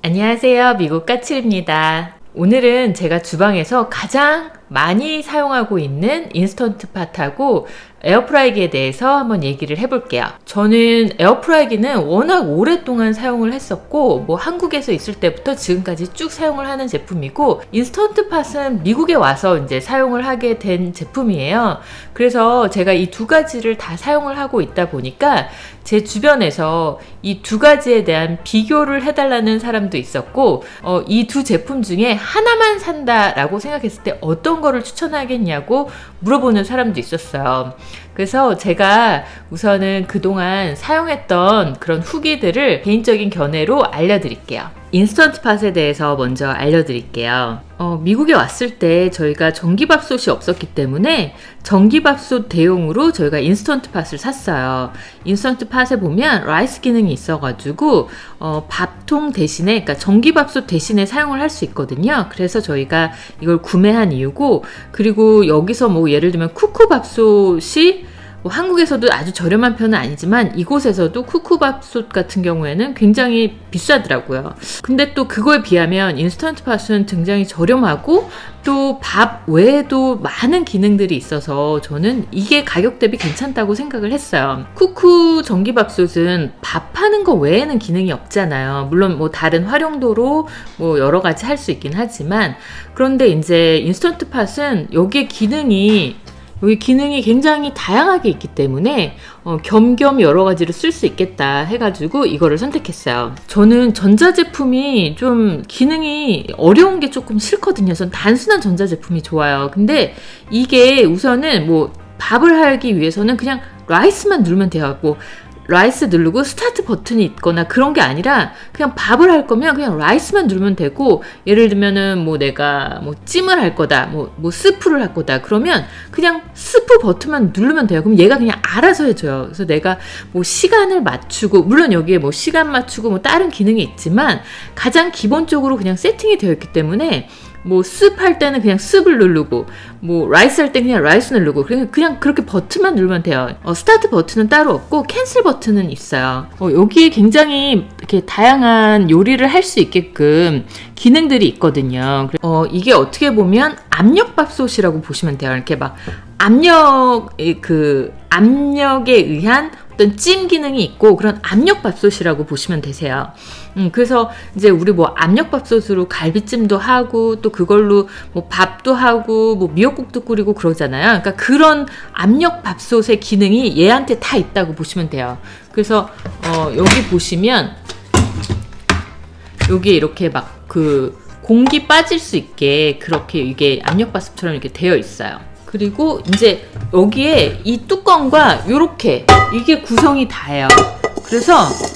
안녕하세요. 미국 까칠입니다. 오늘은 제가 주방에서 가장 많이 사용하고 있는 인스턴트 팟하고 에어프라이기에 대해서 한번 얘기를 해볼게요. 저는 에어프라이기는 워낙 오랫동안 사용을 했었고 뭐 한국에서 있을 때부터 지금까지 쭉 사용을 하는 제품이고, 인스턴트 팟은 미국에 와서 이제 사용을 하게 된 제품이에요. 그래서 제가 이 두 가지를 다 사용을 하고 있다 보니까 제 주변에서 이 두 가지에 대한 비교를 해달라는 사람도 있었고, 이 두 제품 중에 하나만 산다라고 생각했을 때 어떤 거를 추천하겠냐고 물어보는 사람도 있었어요. 그래서 제가 우선은 그동안 사용했던 그런 후기들을 개인적인 견해로 알려드릴게요. 인스턴트 팟에 대해서 먼저 알려드릴게요. 미국에 왔을 때 저희가 전기밥솥이 없었기 때문에 전기밥솥 대용으로 저희가 인스턴트 팟을 샀어요. 인스턴트 팟에 보면 라이스 기능이 있어가지고 밥통 대신에, 그러니까 전기밥솥 대신에 사용을 할 수 있거든요. 그래서 저희가 이걸 구매한 이유고, 그리고 여기서 뭐 예를 들면 쿠쿠밥솥이 뭐 한국에서도 아주 저렴한 편은 아니지만 이곳에서도 쿠쿠밥솥 같은 경우에는 굉장히 비싸더라고요. 근데 또 그거에 비하면 인스턴트 팟은 굉장히 저렴하고 또 밥 외에도 많은 기능들이 있어서 저는 이게 가격 대비 괜찮다고 생각을 했어요. 쿠쿠 전기밥솥은 밥하는 거 외에는 기능이 없잖아요. 물론 뭐 다른 활용도로 뭐 여러 가지 할 수 있긴 하지만, 그런데 이제 인스턴트 팟은 여기 기능이 굉장히 다양하게 있기 때문에 겸겸 여러 가지로 쓸 수 있겠다 해가지고 이거를 선택했어요. 저는 전자제품이 좀 기능이 어려운 게 조금 싫거든요. 전 단순한 전자제품이 좋아요. 근데 이게 우선은 뭐 밥을 하기 위해서는 그냥 라이스만 누르면 돼요. 뭐 라이스 누르고 스타트 버튼이 있거나 그런 게 아니라 그냥 밥을 할 거면 그냥 라이스만 누르면 되고, 예를 들면은 뭐 내가 뭐 찜을 할 거다, 뭐 스프를 할 거다 그러면 그냥 스프 버튼만 누르면 돼요. 그럼 얘가 그냥 알아서 해줘요. 그래서 내가 뭐 시간을 맞추고, 물론 여기에 뭐 시간 맞추고 뭐 다른 기능이 있지만 가장 기본적으로 그냥 세팅이 되어 있기 때문에 뭐 습 할 때는 그냥 습을 누르고, 뭐 라이스 할 때 그냥 라이스 누르고, 그냥 그렇게 버튼만 누르면 돼요. 스타트 버튼은 따로 없고 캔슬 버튼은 있어요. 여기에 굉장히 이렇게 다양한 요리를 할 수 있게끔 기능들이 있거든요. 이게 어떻게 보면 압력밥솥이라고 보시면 돼요. 이렇게 막 압력에 의한 어떤 찜 기능이 있고 그런 압력밥솥이라고 보시면 되세요. 그래서 이제 우리 뭐 압력밥솥으로 갈비찜도 하고 또 그걸로 뭐 밥도 하고 뭐 미역국도 끓이고 그러잖아요. 그러니까 그런 압력밥솥의 기능이 얘한테 다 있다고 보시면 돼요. 그래서 여기 보시면 여기 이렇게 막 그 공기 빠질 수 있게 그렇게 이게 압력밥솥처럼 이렇게 되어 있어요. 그리고 이제 여기에 이 뚜껑과 요렇게 이게 구성이 다예요. 그래서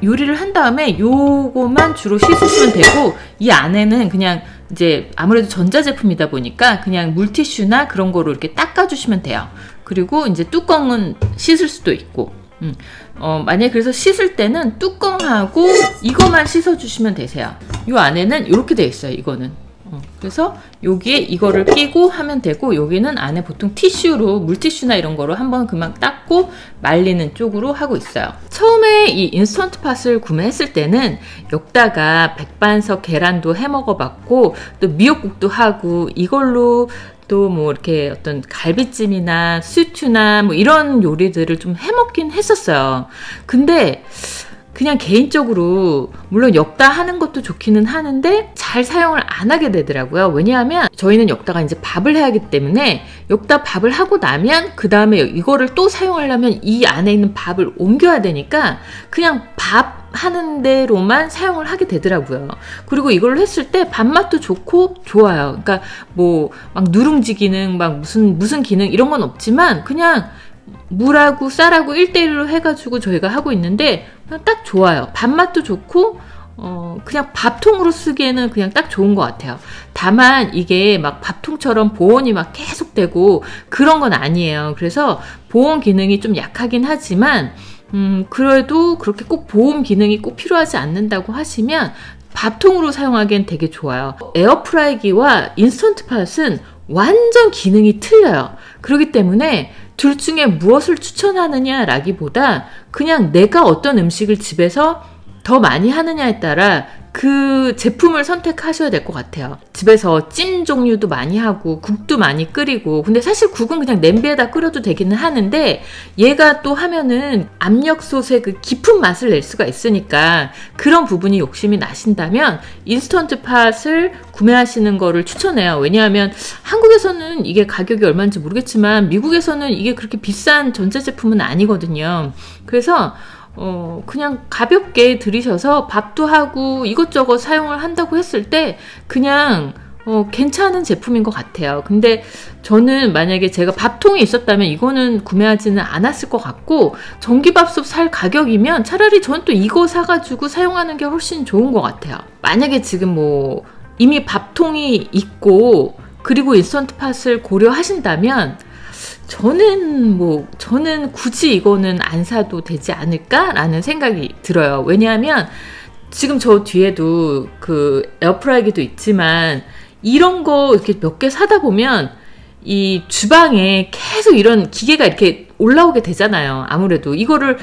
요리를 한 다음에 요거만 주로 씻으시면 되고, 이 안에는 그냥 이제 아무래도 전자제품이다 보니까 그냥 물티슈나 그런 거로 이렇게 닦아주시면 돼요. 그리고 이제 뚜껑은 씻을 수도 있고, 만약에 그래서 씻을 때는 뚜껑하고 이거만 씻어주시면 되세요. 요 안에는 이렇게 되어 있어요. 이거는. 그래서 여기에 이거를 끼고 하면 되고, 여기는 안에 보통 티슈로, 물티슈나 이런 거로 한번 그만 닦고 말리는 쪽으로 하고 있어요. 처음에 이 인스턴트 팟을 구매했을 때는 여기다가 백반석 계란도 해 먹어봤고 또 미역국도 하고, 이걸로 또 뭐 이렇게 어떤 갈비찜이나 스튜나 뭐 이런 요리들을 좀 해 먹긴 했었어요. 근데 그냥 개인적으로 물론 엮다 하는 것도 좋기는 하는데 잘 사용을 안 하게 되더라고요. 왜냐하면 저희는 엮다가 이제 밥을 해야 하기 때문에 엮다 밥을 하고 나면 그 다음에 이거를 또 사용하려면 이 안에 있는 밥을 옮겨야 되니까 그냥 밥 하는 대로만 사용을 하게 되더라고요. 그리고 이걸로 했을 때 밥맛도 좋고 좋아요. 그러니까 뭐 막 누룽지 기능, 막 무슨 기능 이런 건 없지만 그냥 물하고 쌀하고 1:1로 해가지고 저희가 하고 있는데 그냥 딱 좋아요. 밥맛도 좋고 그냥 밥통으로 쓰기에는 그냥 딱 좋은 것 같아요. 다만 이게 막 밥통처럼 보온이 막 계속 되고 그런 건 아니에요. 그래서 보온 기능이 좀 약하긴 하지만 그래도 그렇게 꼭 보온 기능이 꼭 필요하지 않는다고 하시면 밥통으로 사용하기엔 되게 좋아요. 에어프라이기와 인스턴트 팟은 완전 기능이 틀려요. 그렇기 때문에 둘 중에 무엇을 추천하느냐라기보다 그냥 내가 어떤 음식을 집에서 더 많이 하느냐에 따라 그 제품을 선택하셔야 될 것 같아요. 집에서 찜 종류도 많이 하고 국도 많이 끓이고, 근데 사실 국은 그냥 냄비에다 끓여도 되기는 하는데 얘가 또 하면은 압력솥의 그 깊은 맛을 낼 수가 있으니까 그런 부분이 욕심이 나신다면 인스턴트 팟을 구매하시는 거를 추천해요. 왜냐하면 한국에서는 이게 가격이 얼마인지 모르겠지만 미국에서는 이게 그렇게 비싼 전자제품은 아니거든요. 그래서 그냥 가볍게 들이셔서 밥도 하고 이것저것 사용을 한다고 했을 때 그냥 괜찮은 제품인 것 같아요. 근데 저는 만약에 제가 밥통이 있었다면 이거는 구매하지는 않았을 것 같고, 전기밥솥 살 가격이면 차라리 전 또 이거 사가지고 사용하는 게 훨씬 좋은 것 같아요. 만약에 지금 뭐 이미 밥통이 있고 그리고 인스턴트 팟을 고려하신다면 저는 굳이 이거는 안 사도 되지 않을까라는 생각이 들어요. 왜냐하면 지금 저 뒤에도 그 에어프라이기도 있지만 이런 거 이렇게 몇 개 사다 보면 이 주방에 계속 이런 기계가 이렇게 올라오게 되잖아요. 아무래도 이거를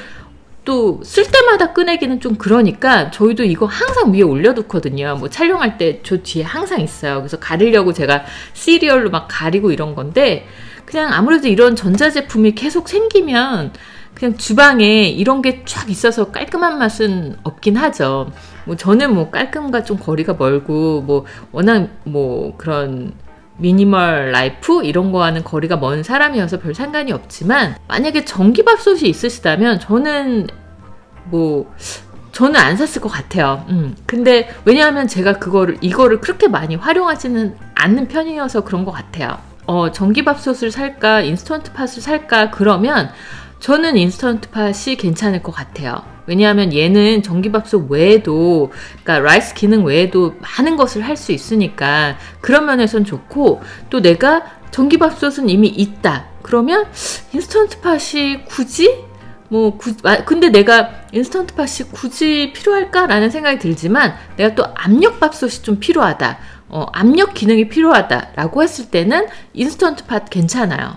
또 쓸 때마다 꺼내기는 좀 그러니까 저희도 이거 항상 위에 올려두거든요. 뭐 촬영할 때 저 뒤에 항상 있어요. 그래서 가리려고 제가 시리얼로 막 가리고 이런 건데, 그냥 아무래도 이런 전자제품이 계속 생기면 그냥 주방에 이런 게 쫙 있어서 깔끔한 맛은 없긴 하죠. 뭐 저는 뭐 깔끔과 좀 거리가 멀고 뭐 워낙 뭐 그런 미니멀 라이프 이런 거와는 거리가 먼 사람이어서 별 상관이 없지만, 만약에 전기밥솥이 있으시다면 저는 안 샀을 것 같아요. 근데 왜냐하면 제가 이거를 그렇게 많이 활용하지는 않는 편이어서 그런 것 같아요. 전기밥솥을 살까 인스턴트 팟을 살까 그러면 저는 인스턴트 팟이 괜찮을 것 같아요. 왜냐하면 얘는 전기밥솥 외에도, 그러니까 라이스 기능 외에도 많은 것을 할 수 있으니까 그런 면에선 좋고, 또 내가 전기밥솥은 이미 있다 그러면 인스턴트 팟이 근데 내가 인스턴트 팟이 굳이 필요할까라는 생각이 들지만, 내가 또 압력밥솥이 좀 필요하다, 압력 기능이 필요하다라고 했을 때는 인스턴트 팟 괜찮아요.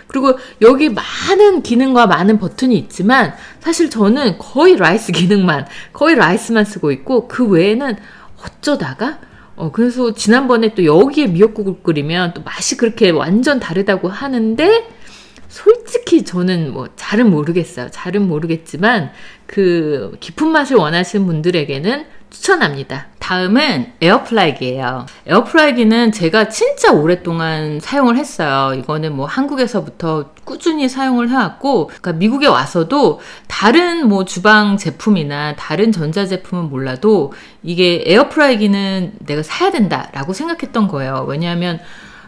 그리고 여기 많은 기능과 많은 버튼이 있지만 사실 저는 거의 라이스만 쓰고 있고, 그 외에는 어쩌다가 그래서 지난번에 또 여기에 미역국을 끓이면 또 맛이 그렇게 완전 다르다고 하는데, 솔직히 저는 뭐 잘은 모르겠지만 그 깊은 맛을 원하시는 분들에게는 추천합니다. 다음은 에어프라이기예요. 에어프라이기는 제가 진짜 오랫동안 사용을 했어요. 이거는 뭐 한국에서부터 꾸준히 사용을 해왔고, 그러니까 미국에 와서도 다른 뭐 주방 제품이나 다른 전자제품은 몰라도 이게 에어프라이기는 내가 사야 된다라고 생각했던 거예요. 왜냐하면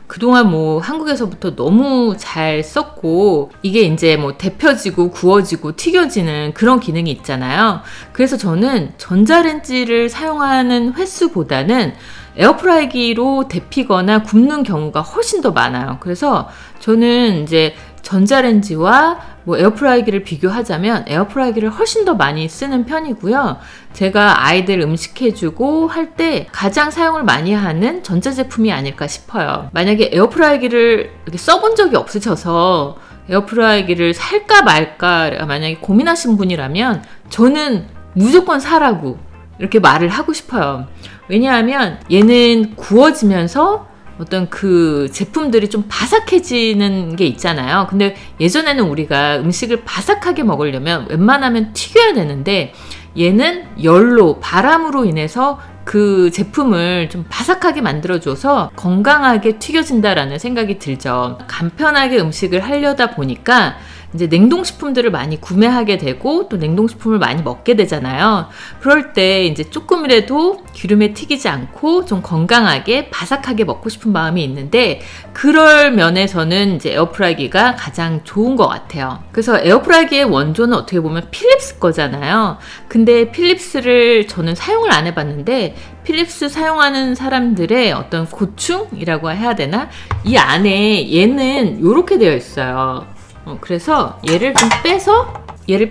그동안 뭐 한국에서부터 너무 잘 썼고, 이게 이제 뭐 데펴지고 구워지고 튀겨지는 그런 기능이 있잖아요. 그래서 저는 전자레인지를 사용하는 횟수보다는 에어프라이기로 데피거나 굽는 경우가 훨씬 더 많아요. 그래서 저는 이제 전자레인지와 뭐 에어프라이기를 비교하자면 에어프라이기를 훨씬 더 많이 쓰는 편이고요. 제가 아이들 음식 해주고 할 때 가장 사용을 많이 하는 전자제품이 아닐까 싶어요. 만약에 에어프라이기를 이렇게 써본 적이 없으셔서 에어프라이기를 살까 말까 만약에 고민하신 분이라면 저는 무조건 사라고 이렇게 말을 하고 싶어요. 왜냐하면 얘는 구워지면서 어떤 그 제품들이 좀 바삭해지는 게 있잖아요. 근데 예전에는 우리가 음식을 바삭하게 먹으려면 웬만하면 튀겨야 되는데, 얘는 열로, 바람으로 인해서 그 제품을 좀 바삭하게 만들어줘서 건강하게 튀겨진다라는 생각이 들죠. 간편하게 음식을 하려다 보니까 이제 냉동식품들을 많이 구매하게 되고 또 냉동식품을 많이 먹게 되잖아요. 그럴 때 이제 조금이라도 기름에 튀기지 않고 좀 건강하게 바삭하게 먹고 싶은 마음이 있는데, 그럴 면에서는 이제 에어프라이기가 가장 좋은 것 같아요. 그래서 에어프라이기의 원조는 어떻게 보면 필립스 거잖아요. 근데 필립스를 저는 사용을 안 해봤는데, 필립스 사용하는 사람들의 어떤 고충이라고 해야 되나? 이 안에 얘는 이렇게 되어 있어요. 그래서 얘를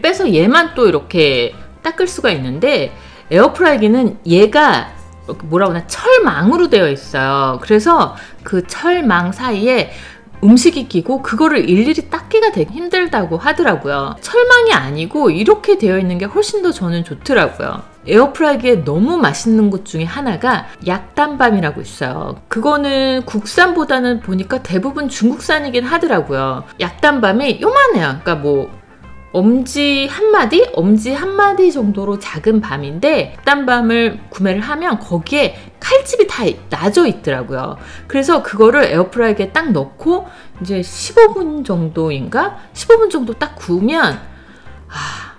빼서 얘만 또 이렇게 닦을 수가 있는데, 에어프라이기는 얘가 뭐라고 하나 철망으로 되어 있어요. 그래서 그 철망 사이에 음식이 끼고 그거를 일일이 닦기가 되게 힘들다고 하더라고요. 철망이 아니고 이렇게 되어 있는 게 훨씬 더 저는 좋더라고요. 에어프라이기에 너무 맛있는 것 중에 하나가 약단밤이라고 있어요. 그거는 국산보다는 보니까 대부분 중국산이긴 하더라고요. 약단밤이 요만해요. 그러니까 뭐 엄지 한 마디 정도로 작은 밤인데, 약단밤을 구매를 하면 거기에 칼집이 다 나져 있더라고요. 그래서 그거를 에어프라이기에 딱 넣고 이제 15분 정도인가? 15분 정도 딱 구우면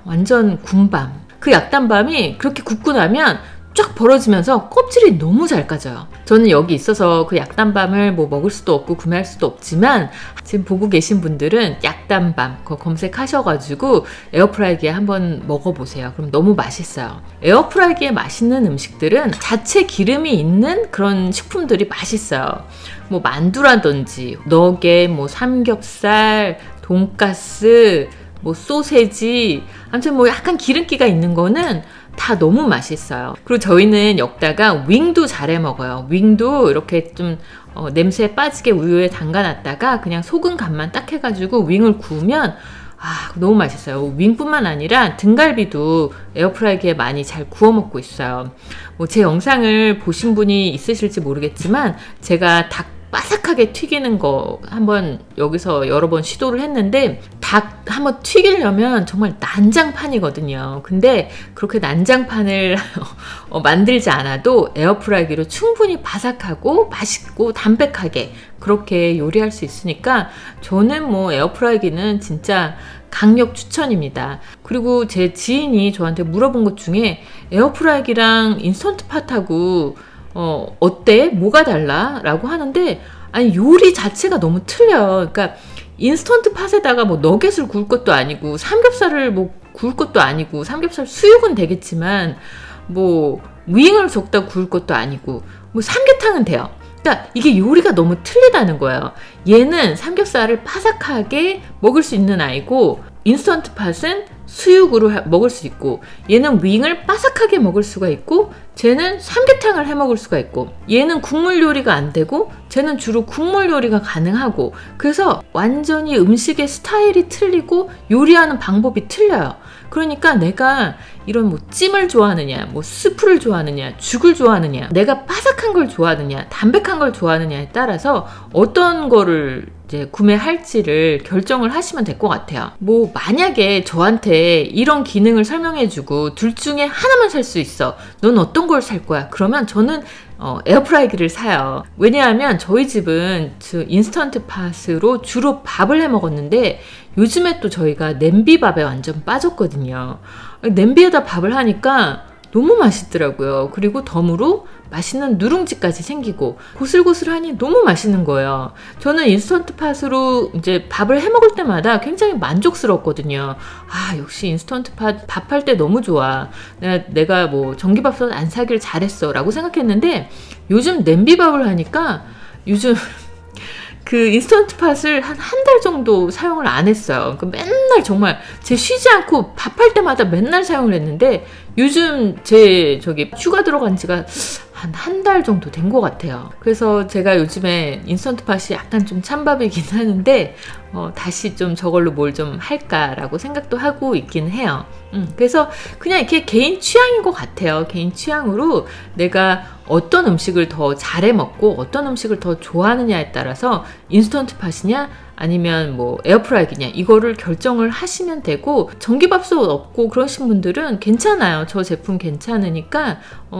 완전 군밤. 그 약단밤이 그렇게 굽고 나면 쫙 벌어지면서 껍질이 너무 잘 까져요. 저는 여기 있어서 그 약단밤을 뭐 먹을 수도 없고 구매할 수도 없지만, 지금 보고 계신 분들은 약단밤 그거 검색하셔가지고 에어프라이기에 한번 먹어보세요. 그럼 너무 맛있어요. 에어프라이기에 맛있는 음식들은 자체 기름이 있는 그런 식품들이 맛있어요. 뭐 만두라든지 너겟, 뭐 삼겹살, 돈가스, 뭐 소세지, 아무튼 뭐 약간 기름기가 있는 거는 다 너무 맛있어요. 그리고 저희는 여기다가 윙도 잘 해 먹어요. 윙도 이렇게 좀 냄새 빠지게 우유에 담가놨다가 그냥 소금 간만 딱 해가지고 윙을 구우면 너무 맛있어요. 윙뿐만 아니라 등갈비도 에어프라이기에 많이 잘 구워 먹고 있어요. 뭐 제 영상을 보신 분이 있으실지 모르겠지만, 제가 닭 바삭하게 튀기는 거 한번 여기서 여러 번 시도를 했는데, 닭 한번 튀기려면 정말 난장판이거든요. 근데 그렇게 난장판을 만들지 않아도 에어프라이기로 충분히 바삭하고 맛있고 담백하게 그렇게 요리할 수 있으니까, 저는 뭐 에어프라이기는 진짜 강력 추천입니다. 그리고 제 지인이 저한테 물어본 것 중에 에어프라이기랑 인스턴트팟하고 어때? 뭐가 달라? 라고 하는데, 아니 요리 자체가 너무 틀려요. 그러니까 인스턴트 팟에다가 뭐 너겟을 구울 것도 아니고, 삼겹살을 뭐 구울 것도 아니고, 삼겹살 수육은 되겠지만 뭐 윙을 젓다 구울 것도 아니고, 뭐 삼계탕은 돼요. 그러니까 이게 요리가 너무 틀리다는 거예요. 얘는 삼겹살을 바삭하게 먹을 수 있는 아이고, 인스턴트 팟은 수육으로 먹을 수 있고, 얘는 윙을 바삭하게 먹을 수가 있고, 쟤는 삼계탕을 해 먹을 수가 있고, 얘는 국물 요리가 안 되고, 쟤는 주로 국물 요리가 가능하고, 그래서 완전히 음식의 스타일이 틀리고 요리하는 방법이 틀려요. 그러니까 내가 이런 뭐 찜을 좋아하느냐, 뭐 스프를 좋아하느냐, 죽을 좋아하느냐, 내가 바삭한 걸 좋아하느냐, 담백한 걸 좋아하느냐에 따라서 어떤 거를 이제 구매할지를 결정을 하시면 될 것 같아요. 뭐 만약에 저한테 이런 기능을 설명해주고 둘 중에 하나만 살 수 있어, 넌 어떤 걸 살 거야? 그러면 저는 에어프라이기를 사요. 왜냐하면 저희 집은 인스턴트 팟으로 주로 밥을 해 먹었는데, 요즘에 또 저희가 냄비밥에 완전 빠졌거든요. 냄비에다 밥을 하니까 너무 맛있더라고요. 그리고 덤으로 맛있는 누룽지까지 생기고 고슬고슬하니 너무 맛있는 거예요. 저는 인스턴트 팟으로 이제 밥을 해 먹을 때마다 굉장히 만족스럽거든요. 역시 인스턴트 팟 밥할 때 너무 좋아. 내가 뭐 전기밥솥 안 사길 잘했어 라고 생각했는데, 요즘 냄비밥을 하니까 요즘 그 인스턴트 팟을 한 달 정도 사용을 안 했어요. 그러니까 맨날 정말 제 쉬지 않고 밥할 때마다 맨날 사용을 했는데, 요즘 제 휴가 들어간 지가 한 달 정도 된 것 같아요. 그래서 제가 요즘에 인스턴트 팟이 약간 좀 찬밥이긴 하는데, 다시 좀 저걸로 뭘 좀 할까라고 생각도 하고 있긴 해요. 그래서 그냥 이렇게 개인 취향인 것 같아요. 개인 취향으로 내가 어떤 음식을 더 잘해 먹고 어떤 음식을 더 좋아하느냐에 따라서 인스턴트 팟이냐 아니면 뭐 에어프라이기냐, 이거를 결정을 하시면 되고, 전기밥솥 없고 그러신 분들은 괜찮아요. 저 제품 괜찮으니까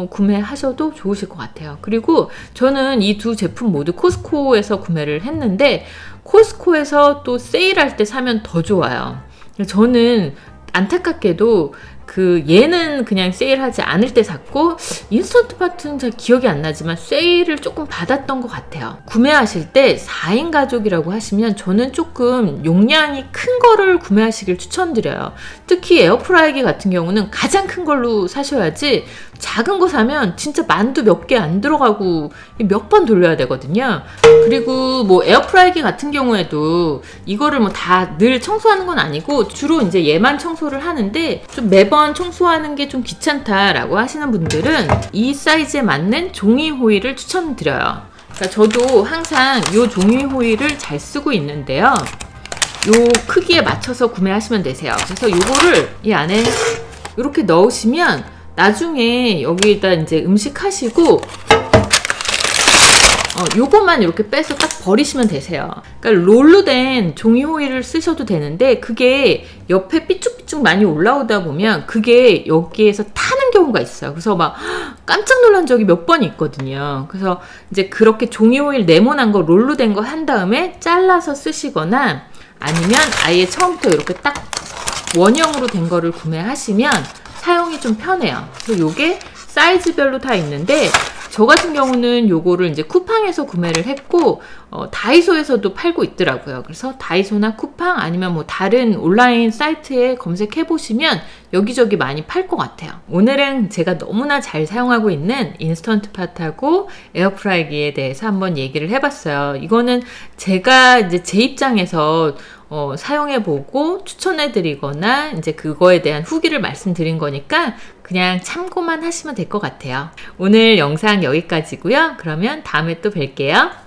구매하셔도 좋으실 것 같아요. 그리고 저는 이 두 제품 모두 코스코에서 구매를 했는데, 코스코에서 또 세일할 때 사면 더 좋아요. 저는 안타깝게도 얘는 그냥 세일하지 않을 때 샀고, 인스턴트 팟은 잘 기억이 안 나지만 세일을 조금 받았던 것 같아요. 구매하실 때 4인 가족이라고 하시면 저는 조금 용량이 큰 거를 구매하시길 추천드려요. 특히 에어프라이기 같은 경우는 가장 큰 걸로 사셔야지, 작은 거 사면 진짜 만두 몇 개 안 들어가고 몇 번 돌려야 되거든요. 그리고 뭐 에어프라이기 같은 경우에도 이거를 뭐 다 늘 청소하는 건 아니고, 주로 이제 얘만 청소를 하는데, 좀 매번 청소하는 게 좀 귀찮다라고 하시는 분들은 이 사이즈에 맞는 종이 호일을 추천드려요. 그러니까 저도 항상 이 종이 호일을 잘 쓰고 있는데요. 요 크기에 맞춰서 구매하시면 되세요. 그래서 요거를 이 안에 이렇게 넣으시면 나중에 여기다 이제 음식 하시고 요것만 이렇게 빼서 딱 버리시면 되세요. 그러니까 롤로 된 종이 호일을 쓰셔도 되는데 그게 옆에 삐쭉삐쭉 많이 올라오다 보면 그게 여기에서 타는 경우가 있어요. 그래서 막 깜짝 놀란 적이 몇 번 있거든요. 그래서 이제 그렇게 종이 호일 네모난 거 롤로 된 거 한 다음에 잘라서 쓰시거나 아니면 아예 처음부터 이렇게 딱 원형으로 된 거를 구매하시면 사용이 좀 편해요. 그래서 요게 사이즈별로 다 있는데 저 같은 경우는 요거를 이제 쿠팡에서 구매를 했고 다이소에서도 팔고 있더라고요. 그래서 다이소나 쿠팡 아니면 뭐 다른 온라인 사이트에 검색해 보시면 여기저기 많이 팔 것 같아요. 오늘은 제가 너무나 잘 사용하고 있는 인스턴트 팟하고 에어프라이기에 대해서 한번 얘기를 해봤어요. 이거는 제가 이제 제 입장에서 사용해보고 추천해드리거나 이제 그거에 대한 후기를 말씀드린 거니까 그냥 참고만 하시면 될 것 같아요. 오늘 영상 여기까지고요. 그러면 다음에 또 뵐게요.